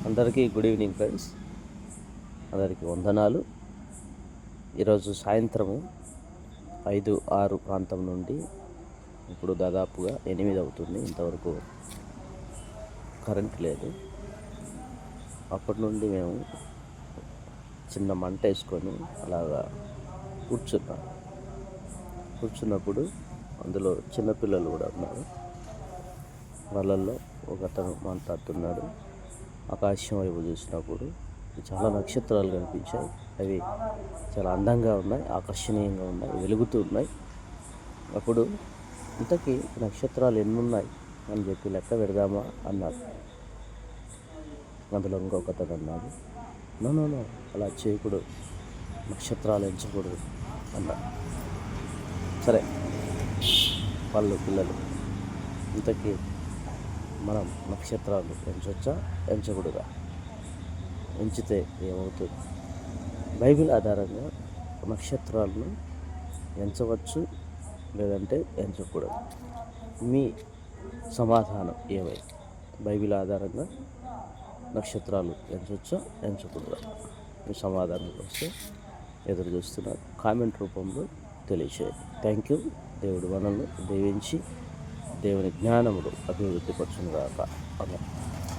అందరికీ good evening friends. అందరికీ వందనాలు. ఈరోజు సాయంత్రము 5-6 ప్రాంతం నుండి ఇప్పుడు దాదాపుగా 8 అవుతుంది. ఇంతవరకు కరెంట్ లేదు. అప్పటి నుండి మేము చిన్న మంట వేసుకొని అలాగా కూర్చున్నప్పుడు అందులో చిన్నపిల్లలు కూడా ఉన్నారు. వాళ్ళల్లో ఒకతను మాట్లాడుతున్నాడు. ఆకాశం వైపు చూసినప్పుడు చాలా నక్షత్రాలు కనిపించాయి. అవి చాలా అందంగా ఉన్నాయి, ఆకర్షణీయంగా ఉన్నాయి, వెలుగుతూ ఉన్నాయి. అప్పుడు ఇంతకీ నక్షత్రాలు ఎన్ని ఉన్నాయి అని చెప్పి లెక్క పెడదామా అన్నారు. అందులో ఇంకొకతను అన్నాడు, నో అలా చేయకూడదు, నక్షత్రాలు ఎంచకూడదు అన్నారు. సరే, పిల్లలు ఇంతకీ మనం నక్షత్రాలు ఎంచొచ్చా ఎంచకూడదా? ఎంచితే ఏమవుతుంది? బైబిల్ ఆధారంగా నక్షత్రాలను ఎంచవచ్చు, లేదంటే ఎంచకూడదు. మీ సమాధానం ఏమై? బైబిల్ ఆధారంగా నక్షత్రాలు ఎంచొచ్చా ఎంచకూడదా? మీ సమాధానం కోసం ఎదురు చూస్తున్నారు. కామెంట్ రూపంలో తెలియచేయండి. Thank you. దేవుడు మనల్ని దీవించి దేవుని జ్ఞానములు అభివృద్ధి పరచునుగాక. ఆమేన్.